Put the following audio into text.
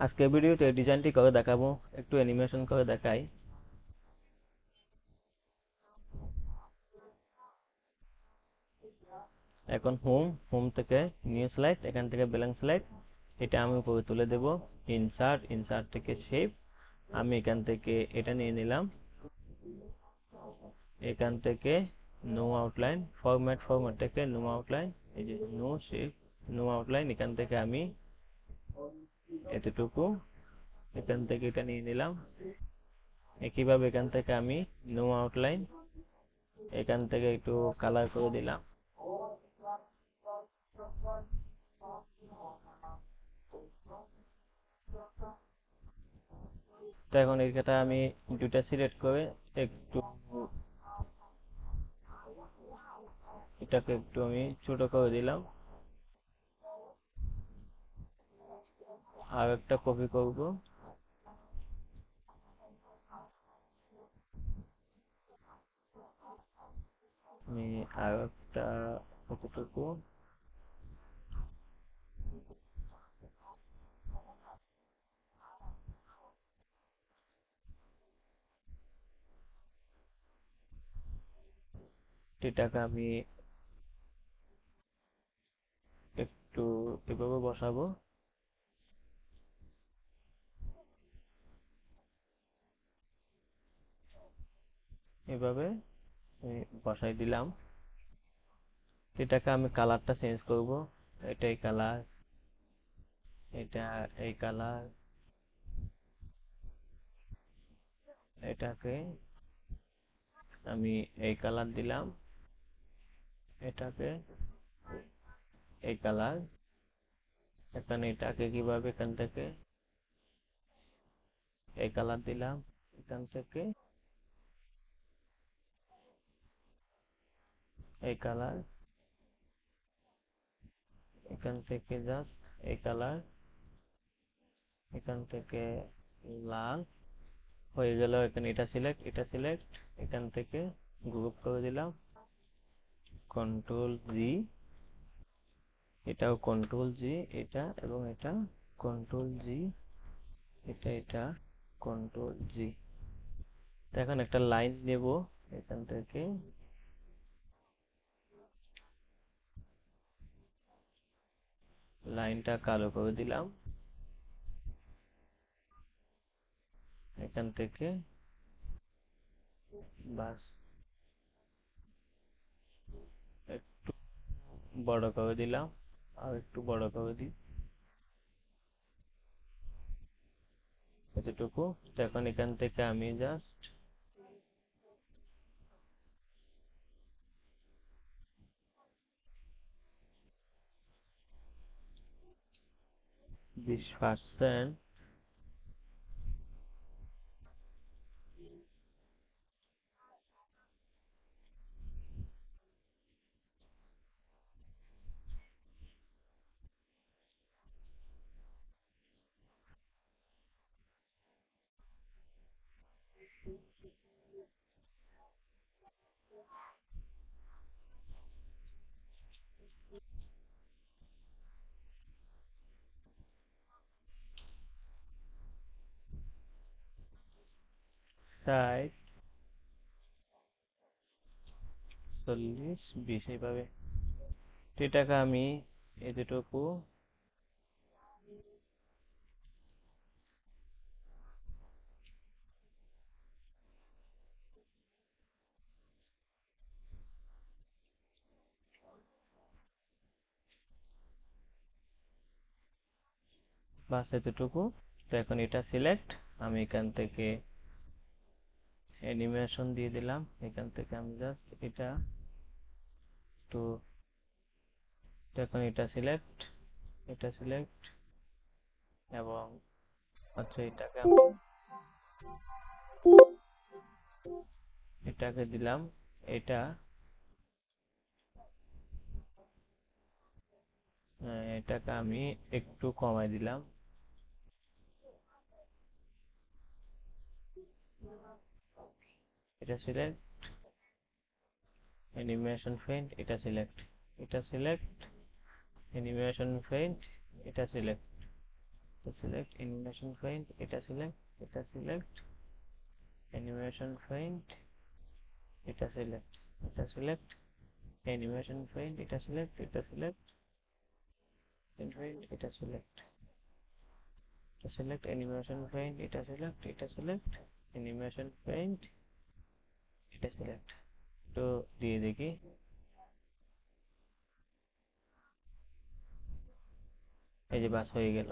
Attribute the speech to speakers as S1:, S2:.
S1: আজকে ভিডিওতে ডিজাইনটি করে দেখাবো, একটু অ্যানিমেশন করে দেখাই। এখন হোম থেকে নিউ স্লাইড, এখান থেকে ব্ল্যাঙ্ক স্লাইড, এটা আমি উপরে তুলে দেব। ইনসার্ট থেকে শেপ, আমি এখান থেকে এটা নিয়ে নিলাম। এখান থেকে নো আউটলাইন, ফরম্যাট থেকে নো আউটলাইন, এই যে নো শেপ, নো আউটলাইন, এখান থেকে আমি এতটুকু, এখান থেকে এটা নিয়ে নিলাম। একইভাবে এখান থেকে আমি নো আউটলাইন, এখান থেকে একটু কালার করে দিলাম। তো এখন এটা আমি দুটা সিলেক্ট করে একটু এটাকে একটু আমি ছোট করে দিলাম। আর একটা কপি করব, আমি আর একটা কতটুকু এটাকে আমি একটু এভাবে বসাবো। এভাবে আমি বসাই দিলাম। এটাকে আমি কালারটা চেঞ্জ করব, এটাই কালার, এটা এই কালার, এটাকে আমি এই কালার দিলাম, এটাকে এই কালার। এখানে এটাকে কিভাবে এখান থেকে এই কালার দিলাম, এখান থেকে এই কালার, এখান থেকে জাস্ট এই কালার, এখান থেকে লাল হয়ে গেল। এখানে এটা সিলেক্ট, এখান থেকে গ্রুপ করে দিলাম, কন্ট্রোল জি, এটাও কন্ট্রোল জি, এটা এবং এটা কন্ট্রোল জি, এটা কন্ট্রোল জি। এখন একটা লাইন নেব, এখান থেকে লাইনটা কালো করে দিলাম, এখান থেকে বাস একটু বড় করে দিলাম, আর একটু বড় করে দিই এতটুকু। তো এখন এখান থেকে আমি জাস্ট 20% ষাট, 40, 20 এইভাবে। তো এটাকে আমি এতটুকু বাস এতটুকু। তো এখন এটা সিলেক্ট, আমি এখান থেকে অ্যানিমেশন দিয়ে দিলাম। এখান থেকে আমি জাস্ট এটা তো এখন এটা সিলেক্ট এবং আচ্ছা এটাকে দিলাম, এটা এটাকে আমি একটু কমাই দিলাম, এটা সিলেক্ট, অ্যানিমেশন ফেন্ট, এটা সিলেক্ট, অ্যানিমেশন ফেন্ট, এটা সিলেক্ট। তো সিলেক্ট অ্যানিমেশন পয়েন্ট, এটা সিলেক্ট, এটা সিলেক্ট অ্যানিমেশন পয়েন্ট, এটা সিলেক্ট, এটা সিলেক্ট অ্যানিমেশন পয়েন্ট, এটা সিলেক্ট, এটা সিলেক্ট পয়েন্ট, এটা সিলেক্ট, এটা সিলেক্ট অ্যানিমেশন পয়েন্ট, এটা সিলেক্ট, এটা সিলেক্ট অ্যানিমেশন পয়েন্ট, এটা সিলেক্ট। তো দিয়ে দেখি, এই যে বাস হয়ে গেল।